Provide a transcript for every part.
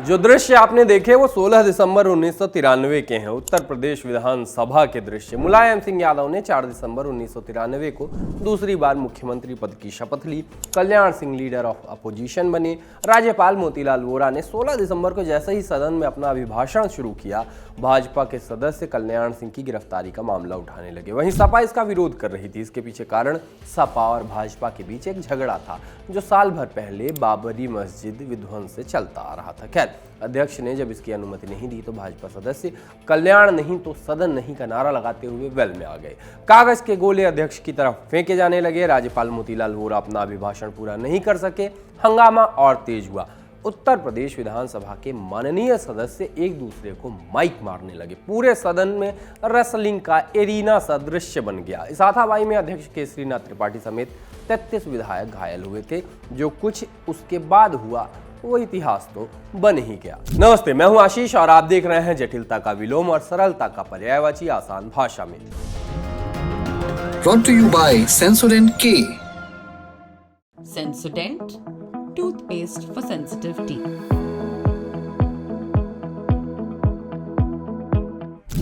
जो दृश्य आपने देखे वो 16 दिसंबर 1993 के हैं। उत्तर प्रदेश विधानसभा के दृश्य। मुलायम सिंह यादव ने 4 दिसंबर 1993 को दूसरी बार मुख्यमंत्री पद की शपथ ली। Kalyan Singh leader of opposition बने। राज्यपाल मोतीलाल वोरा ने 16 दिसंबर को जैसे ही सदन में अपना अभिभाषण शुरू किया, भाजपा के सदस्य कल्याण सिंह की गिरफ्तारी का मामला उठाने लगे। वहीं सपा इसका विरोध कर रही थी। इसके पीछे कारण सपा और भाजपा के बीच एक झगड़ा था जो साल भर पहले बाबरी मस्जिद विध्वंस से चलता आ रहा था। खैर, अध्यक्ष ने जब इसकी अनुमति नहीं दी तो भाजपा सदस्य कल्याण नहीं तो सदन नहीं का नारा लगाते हुए वेल में आ गए। कागज के गोले अध्यक्ष की तरफ फेंके जाने लगे। राज्यपाल मोतीलाल वोरा अपना अभिभाषण पूरा नहीं कर सके। हंगामा और तेज हुआ। उत्तर प्रदेश विधानसभा के माननीय सदस्य एक दूसरे को माइक मारने लगे। पूरे सदन में रेसलिंग का एरीना सा दृश्य बन गया। इस हाथापाई में अध्यक्ष केसरीनाथ त्रिपाठी समेत 33 विधायक घायल हुए थे। जो कुछ उसके बाद हुआ वो इतिहास तो बन ही गया। नमस्ते, मैं हूं आशीष और आप देख रहे हैं जटिलता का विलोम और सरलता का पर्यायवाची आसान भाषा में। Brought to you by Sensodyne K. Sensodyne toothpaste for sensitive teeth.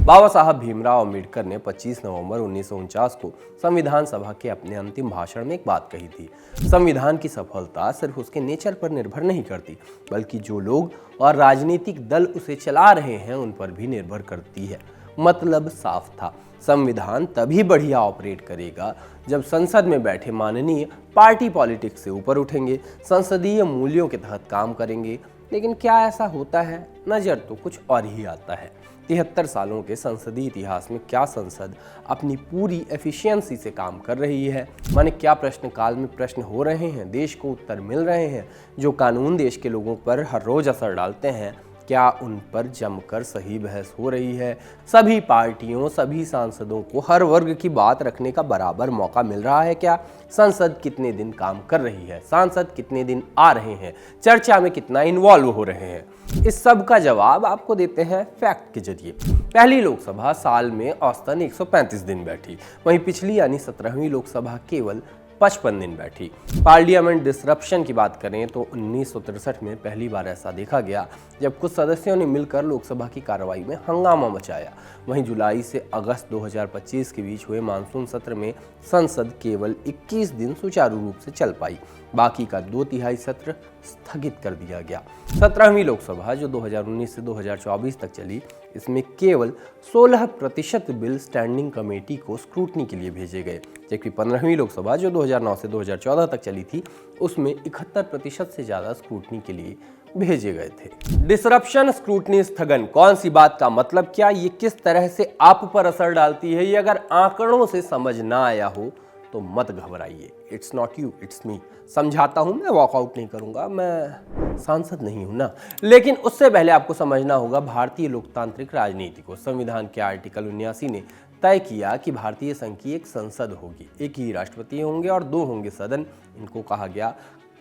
बाबा साहब भीमराव अम्बेडकर ने 25 नवंबर 1949 को संविधान सभा के अपने अंतिम भाषण में एक बात कही थी। संविधान की सफलता सिर्फ उसके नेचर पर निर्भर नहीं करती, बल्कि जो लोग और राजनीतिक दल उसे चला रहे हैं उन पर भी निर्भर करती है। मतलब साफ था, संविधान तभी बढ़िया ऑपरेट करेगा जब संसद में बैठे माननीय पार्टी पॉलिटिक्स से ऊपर उठेंगे, संसदीय मूल्यों के तहत काम करेंगे। लेकिन क्या ऐसा होता है? नजर तो कुछ और ही आता है। 73 सालों के संसदीय इतिहास में क्या संसद अपनी पूरी एफिशिएंसी से काम कर रही है? माने क्या प्रश्न काल में प्रश्न हो रहे हैं, देश को उत्तर मिल रहे हैं? जो कानून देश के लोगों पर हर रोज असर डालते हैं, क्या उन पर जमकर सही बहस हो रही है? सभी पार्टियों, सभी सांसदों को हर वर्ग की बात रखने का बराबर मौका मिल रहा है क्या? संसद कितने दिन काम कर रही है? सांसद कितने दिन आ रहे हैं? चर्चा में कितना इन्वॉल्व हो रहे हैं? इस सब का जवाब आपको देते हैं फैक्ट के जरिए। पहली लोकसभा साल में औसतन 135 दिन बैठी, वहीं पिछली यानी 17वीं लोकसभा केवल 55 दिन बैठी। पार्लियामेंट डिसरप्शन की बात करें तो 1963 में पहली बार ऐसा देखा गया जब कुछ सदस्यों ने मिलकर लोकसभा की कार्रवाई में हंगामा मचाया। वहीं जुलाई से अगस्त 2025 के बीच हुए मानसून सत्र में संसद केवल 21 दिन सुचारू रूप से चल पाई। बाकी का 2/3 सत्र स्थगित कर दिया गया। 17वीं लोकसभा जो 2019 से 2024 तक चली, इसमें केवल 16% बिल स्टैंडिंग कमेटी को स्क्रूटनी के लिए भेजे गए, जबकि 15वीं लोकसभा जो 2009 से 2014 तक चली थी, उसमें 71% से ज्यादा स्क्रूटनी के लिए भेजे गए थे। डिसरप्शन, स्क्रूटनी, स्थगन, कौन सी बात का मतलब क्या, ये किस तरह से आप पर असर डालती है, ये अगर आंकड़ों से समझ ना आया हो तो मत घबराइए। It's not you, it's me. समझाता हूं, मैं वॉकआउट नहीं करूंगा, मैं सांसद नहीं हूं ना। लेकिन उससे पहले आपको समझना होगा भारतीय लोकतांत्रिक राजनीति को। संविधान के आर्टिकल 79 ने तय किया कि भारतीय संघ की एक संसद होगी, एक ही राष्ट्रपति होंगे और 2 होंगे सदन। इनको कहा गया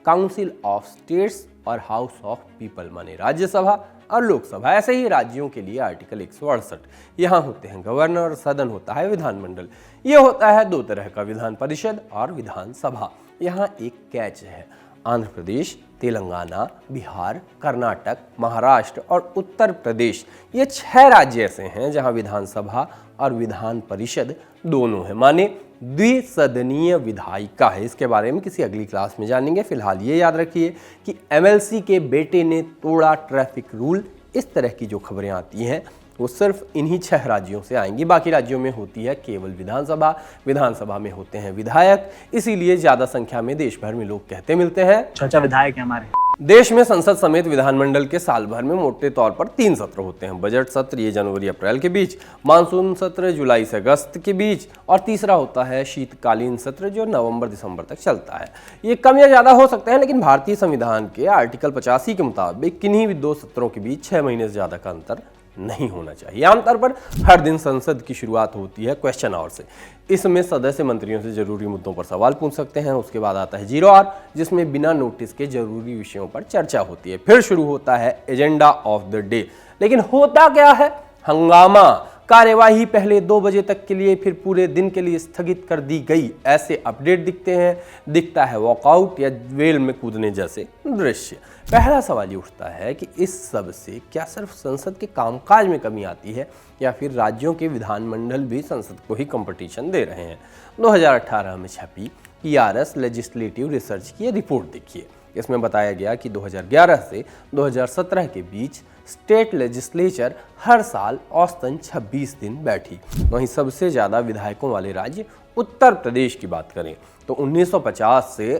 काउंसिल ऑफ स्टेट्स और हाउस ऑफ पीपल, माने राज्यसभा और लोकसभा। ऐसे ही राज्यों के लिए आर्टिकल 168, यहाँ होते हैं गवर्नर और सदन होता है विधानमंडल। ये होता है 2 तरह का, विधान परिषद और विधानसभा। यहाँ एक कैच है, आंध्र प्रदेश, तेलंगाना, बिहार, कर्नाटक, महाराष्ट्र और उत्तर प्रदेश, ये 6 राज्य ऐसे हैं जहां विधानसभा और विधान परिषद दोनों है, माने द्विसदनीय विधायिका है। इसके बारे में किसी अगली क्लास में जानेंगे। फिलहाल ये याद रखिए कि एमएलसी के बेटे ने तोड़ा ट्रैफिक रूल। इस तरह की जो खबरें आती हैं वो सिर्फ इन्हीं 6 राज्यों से आएंगी। बाकी राज्यों में होती है केवल विधानसभा, विधानसभा में होते हैं विधायक। इसीलिए ज्यादा संख्या में देश भर में लोग कहते मिलते हैं चाचा विधायक है हमारे। देश में संसद समेत विधानमंडल के साल भर में मोटे तौर पर 3 सत्र होते हैं। बजट सत्र, ये जनवरी अप्रैल के बीच, मानसून सत्र जुलाई से अगस्त के बीच, और तीसरा होता है शीतकालीन सत्र जो नवंबर दिसंबर तक चलता है। ये कम या ज्यादा हो सकते हैं, लेकिन भारतीय संविधान के आर्टिकल 85 के मुताबिक किन्हीं भी 2 सत्रों के बीच 6 महीने से ज्यादा का अंतर नहीं होना चाहिए। आमतौर पर हर दिन संसद की शुरुआत होती है क्वेश्चन आवर से। इसमें सदस्य मंत्रियों से जरूरी मुद्दों पर सवाल पूछ सकते हैं। उसके बाद आता है 0 आवर, जिसमें बिना नोटिस के जरूरी विषयों पर चर्चा होती है। फिर शुरू होता है एजेंडा ऑफ द डे। लेकिन होता क्या है? हंगामा। कार्यवाही पहले 2 बजे तक के लिए फिर पूरे दिन के लिए स्थगित कर दी गई, ऐसे अपडेट दिखते हैं। दिखता है वॉकआउट या वेल में कूदने जैसे दृश्य। पहला सवाल ये उठता है कि इस सब से क्या सिर्फ संसद के कामकाज में कमी आती है या फिर राज्यों के विधानमंडल भी संसद को ही कंपटीशन दे रहे हैं। 2018 में छपी PRS लेजिस्लेटिव रिसर्च की रिपोर्ट देखिए। इसमें बताया गया कि 2011 से 2017 के बीच स्टेट लेजिस्लेचर हर साल औसतन 26 दिन बैठी। वहीं सबसे ज़्यादा विधायकों वाले राज्य उत्तर प्रदेश की बात करें तो 1950 से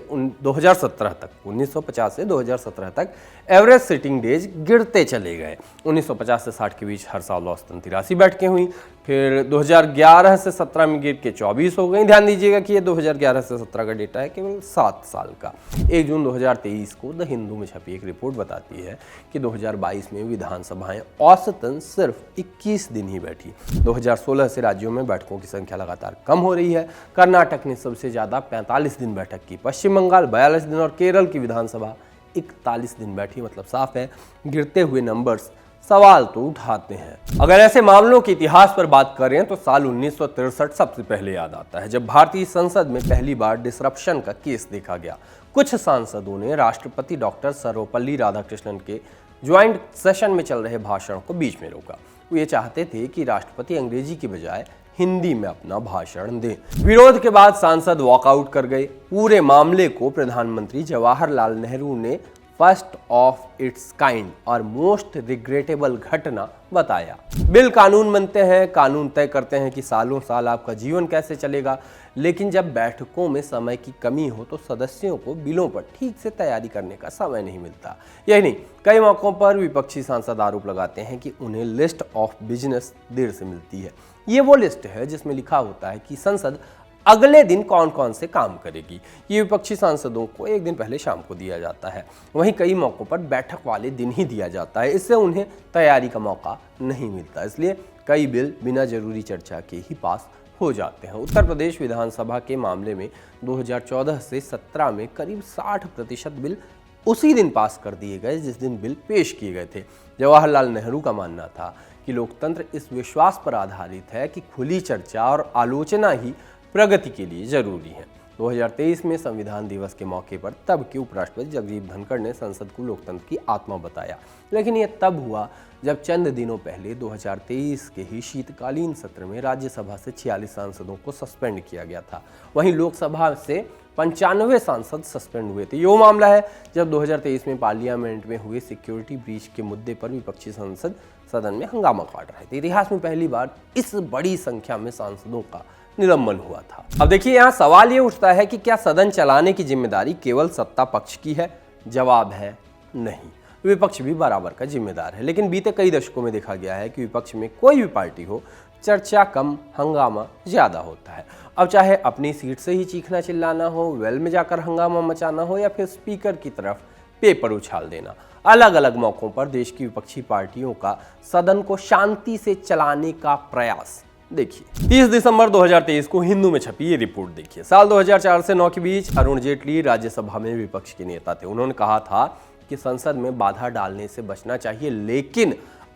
2017 तक एवरेज सिटिंग डेज गिरते चले गए। 1950 से 60 के बीच हर साल औसतन 83 बैठकें हुई, फिर 2011 से 17 में गिर के 24 हो गई। ध्यान दीजिएगा कि ये 2011 से 17 का डेटा है, केवल 7 साल का। 1 जून 2023 को द हिंदू में छपी एक रिपोर्ट बताती है कि 2022 में विधानसभाएं औसतन सिर्फ 21 दिन ही बैठी। 2016 से राज्यों में बैठकों की संख्या लगातार कम हो रही है। कर्नाटक ने सबसे ज्यादा 45 दिन बैठक की, पश्चिम बंगाल 42 दिन और केरल की विधानसभा 41 दिन बैठी। मतलब साफ है, गिरते हुए नंबर्स सवाल तो उठाते हैं। अगर ऐसे मामलों के इतिहास पर बात करें तो साल 1963 सबसे पहले याद आता है, जब भारतीय संसद में पहली बार डिसरप्शन का केस देखा गया। कुछ सांसदों ने राष्ट्रपति डॉक्टर सर्वपल्ली राधाकृष्णन के ज्वाइंट सेशन में चल रहे भाषण को बीच में रोका। वो ये चाहते थे कि राष्ट्रपति अंग्रेजी की बजाय हिंदी में अपना भाषण दें। विरोध के बाद सांसद वॉकआउट कर गए। पूरे मामले को प्रधानमंत्री जवाहरलाल नेहरू ने फर्स्ट ऑफ इट्स काइंड और मोस्ट रिग्रेटेबल घटना बताया। बिल कानून बनते हैं, कानून तय करते हैं कि सालों साल आपका जीवन कैसे चलेगा, लेकिन जब बैठकों में समय की कमी हो तो सदस्यों को बिलों पर ठीक से तैयारी करने का समय नहीं मिलता। यही नहीं, कई मौकों पर विपक्षी सांसद आरोप लगाते हैं कि उन्हें लिस्ट ऑफ बिजनेस देर से मिलती है। ये वो लिस्ट है जिसमें लिखा होता है कि संसद अगले दिन कौन कौन से काम करेगी। ये विपक्षी सांसदों को एक दिन पहले शाम को दिया जाता है। वहीं कई मौकों पर बैठक वाले दिन ही दिया जाता है। इससे उन्हें तैयारी का मौका नहीं मिलता। इसलिए कई बिल बिना जरूरी चर्चा के ही पास हो जाते हैं। उत्तर प्रदेश विधानसभा के मामले में 2014 से 17 में करीब 60% बिल उसी दिन पास कर दिए गए जिस दिन बिल पेश किए गए थे। जवाहरलाल नेहरू का मानना था कि लोकतंत्र इस विश्वास पर आधारित है कि खुली चर्चा और आलोचना ही प्रगति के लिए जरूरी है। 2023 में संविधान दिवस के मौके पर तब के उपराष्ट्रपति जगदीप धनखड़ ने संसद को लोकतंत्र की आत्मा बताया, लेकिन यह तब हुआ जब चंद दिनों पहले 2023 के ही शीतकालीन सत्र में राज्यसभा से 46 सांसदों को सस्पेंड किया गया था। वहीं लोकसभा से 95 सांसद सस्पेंड हुए थे। ये मामला है जब 2023 में पार्लियामेंट में हुए सिक्योरिटी ब्रीच के मुद्दे पर विपक्षी सांसद सदन में हंगामा काट रहे थे। इतिहास में पहली बार इस बड़ी संख्या में सांसदों का निलंबन हुआ था। अब देखिए, यहाँ सवाल ये उठता है कि क्या सदन चलाने की जिम्मेदारी केवल सत्ता पक्ष की है? जवाब है नहीं, विपक्ष भी बराबर का जिम्मेदार है। लेकिन बीते कई दशकों में देखा गया है कि विपक्ष में कोई भी पार्टी हो, चर्चा कम, हंगामा ज्यादा होता है। अब चाहे अपनी सीट से ही चीखना चिल्लाना हो, वेल में जाकर हंगामा मचाना हो या फिर स्पीकर की तरफ पेपर उछाल देना, अलग अलग मौकों पर देश की विपक्षी पार्टियों का सदन को शांति से चलाने का प्रयास देखिए। 30 दिसंबर 2023 को हिंदू में छपी ये रिपोर्ट देखिए। साल 2004 से 9 के बीच अरुण जेटली राज्यसभा में विपक्ष के नेता थे। उन्होंने कहा था कि संसद में बाधा डालने से बचना चाहिए, लेकिन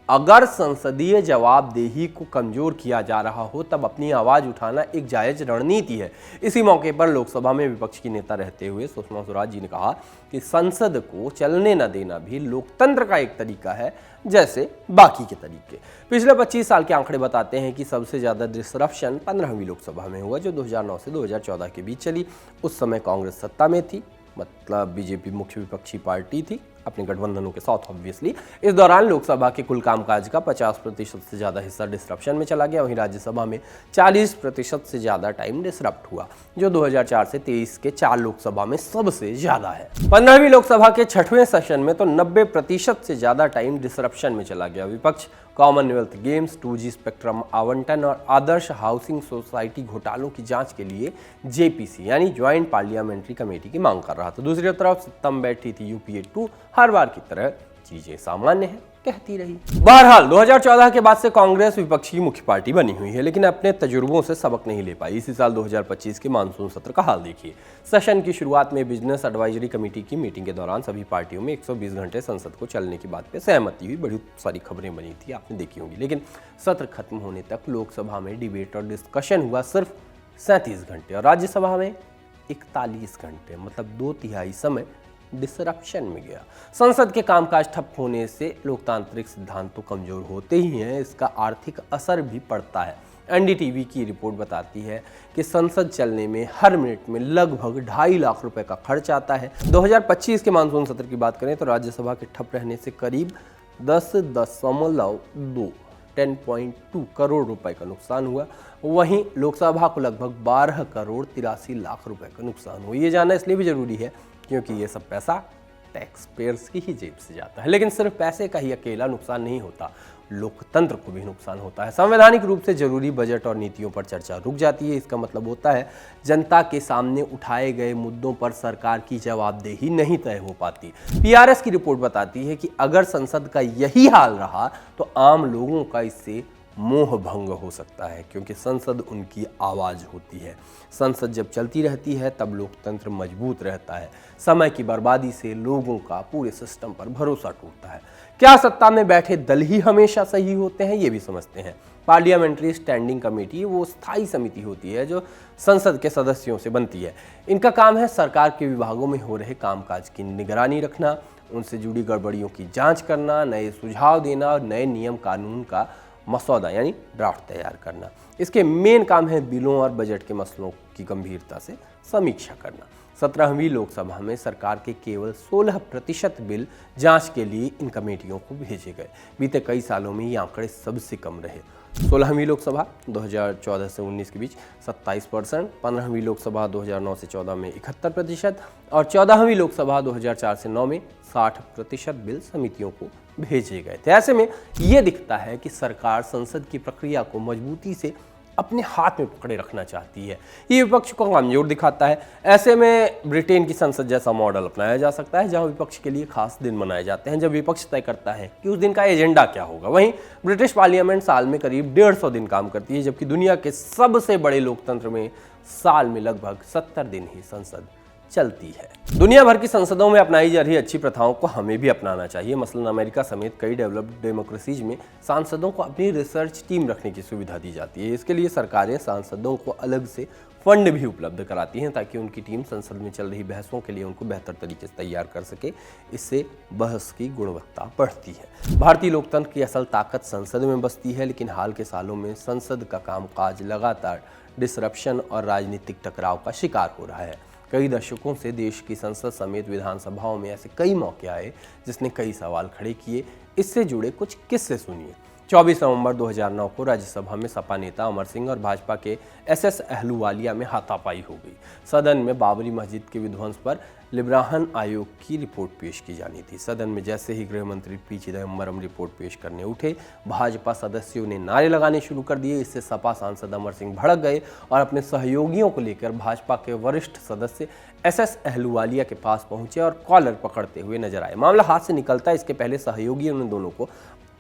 अगर संसदीय जवाबदेही को कमजोर किया जा रहा हो तब अपनी आवाज उठाना एक जायज रणनीति है। इसी मौके पर लोकसभा में विपक्ष की नेता रहते हुए सुषमा स्वराज जी ने कहा कि संसद को चलने न देना भी लोकतंत्र का एक तरीका है, जैसे बाकी के तरीके। पिछले 25 साल के आंकड़े बताते हैं कि सबसे ज्यादा डिसरप्शन 15वीं लोकसभा में हुआ, जो 2009 से 2014 के बीच चली। उस समय कांग्रेस सत्ता में थी, मतलब बीजेपी मुख्य विपक्षी पार्टी थी अपने गठबंधनों के साथ ऑब्वियसली। इस दौरान लोकसभा के कुल कामकाज का 50% से ज्यादा हिस्सा डिसरप्शन में चला गया। वहीं राज्यसभा में 40% से ज्यादा टाइम डिसरप्ट हुआ, जो 2004 से 23 के 4 लोकसभा में सबसे ज्यादा है। 15वीं लोकसभा के 6वें सेशन में तो 90% से ज्यादा टाइम डिसरप्शन में चला गया। विपक्ष कॉमनवेल्थ गेम्स, 2G स्पेक्ट्रम आवंटन और आदर्श हाउसिंग सोसाइटी घोटालों की जांच के लिए JPC यानी ज्वाइंट पार्लियामेंट्री कमेटी की मांग कर रहा था। दूसरी तरफ सत्ता में बैठी थी UPA 2 हर बार की तरह चीजें सामान्य है कहती रही। बहरहाल 2014 के बाद से कांग्रेस विपक्ष की मुख्य पार्टी बनी हुई है, लेकिन अपने तजुर्बों से सबक नहीं ले पाई। इसी साल 2025 के मानसून सत्र का हाल देखिए। सेशन की शुरुआत में बिजनेस एडवाइजरी कमेटी की मीटिंग के दौरान सभी पार्टियों में 120 घंटे संसद को चलने की बात पे सहमति हुई। बड़ी सारी खबरें बनी थी, आपने देखी होंगी। लेकिन सत्र खत्म होने तक लोकसभा में डिबेट और डिस्कशन हुआ सिर्फ 37 घंटे और राज्यसभा में 41 घंटे, मतलब 2/3 समय डिसरप्शन में गया। संसद के कामकाज ठप होने से लोकतांत्रिक सिद्धांत तो कमजोर होते ही हैं, इसका आर्थिक असर भी पड़ता है। एनडीटीवी की रिपोर्ट बताती है कि संसद चलने में हर मिनट में लगभग 2.5 लाख रुपए का खर्च आता है। 2025 के मानसून सत्र की बात करें तो राज्यसभा के ठप रहने से करीब 10.2 करोड़ रुपए का नुकसान हुआ। वहीं लोकसभा को लगभग 12 करोड़ 83 लाख रुपए का नुकसान हुआ। ये जानना इसलिए भी जरूरी है क्योंकि ये सब पैसा टैक्स पेयर्स की ही जेब से जाता है। लेकिन सिर्फ पैसे का ही अकेला नुकसान नहीं होता, लोकतंत्र को भी नुकसान होता है। संवैधानिक रूप से जरूरी बजट और नीतियों पर चर्चा रुक जाती है। इसका मतलब होता है जनता के सामने उठाए गए मुद्दों पर सरकार की जवाबदेही नहीं तय हो पाती। पीआरएस की रिपोर्ट बताती है कि अगर संसद का यही हाल रहा तो आम लोगों का इससे मोह भंग हो सकता है, क्योंकि संसद उनकी आवाज होती है। संसद जब चलती रहती है तब लोकतंत्र मजबूत रहता है। समय की बर्बादी से लोगों का पूरे सिस्टम पर भरोसा टूटता है। क्या सत्ता में बैठे दल ही हमेशा सही होते हैं, ये भी समझते हैं। पार्लियामेंट्री स्टैंडिंग कमेटी वो स्थायी समिति होती है जो संसद के सदस्यों से बनती है। इनका काम है सरकार के विभागों में हो रहे कामकाज की निगरानी रखना, उनसे जुड़ी गड़बड़ियों की जांच करना, नए सुझाव देना और नए नियम कानून का मसौदा यानी ड्राफ्ट तैयार करना। इसके मेन काम है बिलों और बजट के मसलों की गंभीरता से समीक्षा करना। 17वीं लोकसभा में सरकार के केवल 16% बिल जांच के लिए इन कमेटियों को भेजे गए। बीते कई सालों में ये आंकड़े सबसे कम रहे। 16वीं लोकसभा 2014 से 19 के बीच 27%, 15वीं लोकसभा 2009 से 14 में 71% और 14वीं लोकसभा 2004 से 9 में 60% बिल समितियों को भेजे गए थे। ऐसे में ये दिखता है कि सरकार संसद की प्रक्रिया को मजबूती से अपने हाथ में पकड़े रखना चाहती है। ये विपक्ष को कमजोर दिखाता है। ऐसे में ब्रिटेन की संसद जैसा मॉडल अपनाया जा सकता है, जहां विपक्ष के लिए खास दिन मनाए जाते हैं, जब विपक्ष तय करता है कि उस दिन का एजेंडा क्या होगा। वहीं ब्रिटिश पार्लियामेंट साल में करीब 150 दिन काम करती है, जबकि दुनिया के सबसे बड़े लोकतंत्र में साल में लगभग 70 दिन ही संसद चलती है। दुनिया भर की संसदों में अपनाई जा रही अच्छी प्रथाओं को हमें भी अपनाना चाहिए। मसलन अमेरिका समेत कई डेवलप्ड डेमोक्रेसीज में सांसदों को अपनी रिसर्च टीम रखने की सुविधा दी जाती है। इसके लिए सरकारें सांसदों को अलग से फंड भी उपलब्ध कराती हैं ताकि उनकी टीम संसद में चल रही बहसों के लिए उनको बेहतर तरीके से तैयार कर सके। इससे बहस की गुणवत्ता बढ़ती है। भारतीय लोकतंत्र की असल ताकत संसद में बसती है, लेकिन हाल के सालों में संसद का कामकाज लगातार डिसरप्शन और राजनीतिक टकराव का शिकार हो रहा है। कई दशकों से देश की संसद समेत विधानसभाओं में ऐसे कई मौके आए जिसने कई सवाल खड़े किए। इससे जुड़े कुछ किस्से सुनिए। 24 नवंबर 2009 को राज्यसभा में सपा नेता अमर सिंह और भाजपा के एसएस अहलूवालिया में हाथापाई हो गई। सदन में बाबरी मस्जिद के विध्वंस पर लिब्राहन आयोग की रिपोर्ट पेश की जानी थी। सदन में जैसे ही गृह मंत्री पी चिदम्बरम रिपोर्ट पेश करने उठे, भाजपा सदस्यों ने नारे लगाने शुरू कर दिए। इससे सपा सांसद अमर सिंह भड़क गए और अपने सहयोगियों को लेकर भाजपा के वरिष्ठ सदस्य एसएस अहलूवालिया के पास पहुंचे और कॉलर पकड़ते हुए नजर आए। मामला हाथ से निकलता इसके पहले सहयोगियों ने दोनों को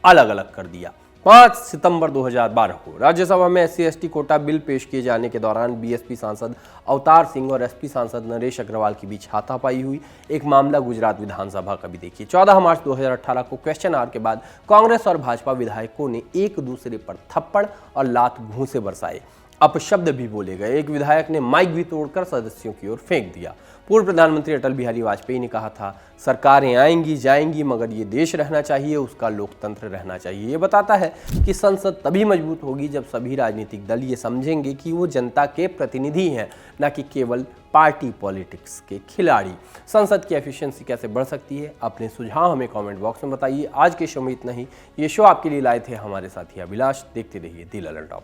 अलग अलग कर दिया। 5 सितंबर 2012 को राज्यसभा में SC/ST कोटा बिल पेश किए जाने के दौरान बीएसपी सांसद अवतार सिंह और एसपी सांसद नरेश अग्रवाल के बीच हाथापाई हुई। एक मामला गुजरात विधानसभा का भी देखिए। 14 मार्च 2018 को क्वेश्चन आवर के बाद कांग्रेस और भाजपा विधायकों ने एक दूसरे पर थप्पड़ और लात घूंसे बरसाए। अपशब्द भी बोले गए। एक विधायक ने माइक भी तोड़कर सदस्यों की ओर फेंक दिया। पूर्व प्रधानमंत्री अटल बिहारी वाजपेयी ने कहा था, सरकारें आएंगी जाएंगी मगर ये देश रहना चाहिए, उसका लोकतंत्र रहना चाहिए। ये बताता है कि संसद तभी मजबूत होगी जब सभी राजनीतिक दल ये समझेंगे कि वो जनता के प्रतिनिधि हैं, न कि केवल पार्टी पॉलिटिक्स के खिलाड़ी। संसद की एफिशिएंसी कैसे बढ़ सकती है, अपने सुझाव हमें कमेंट बॉक्स में बताइए। आज के शो में इतना ही। ये शो आपके लिए लाए थे हमारे साथी अभिलाष। देखते रहिए दी ललन टॉप।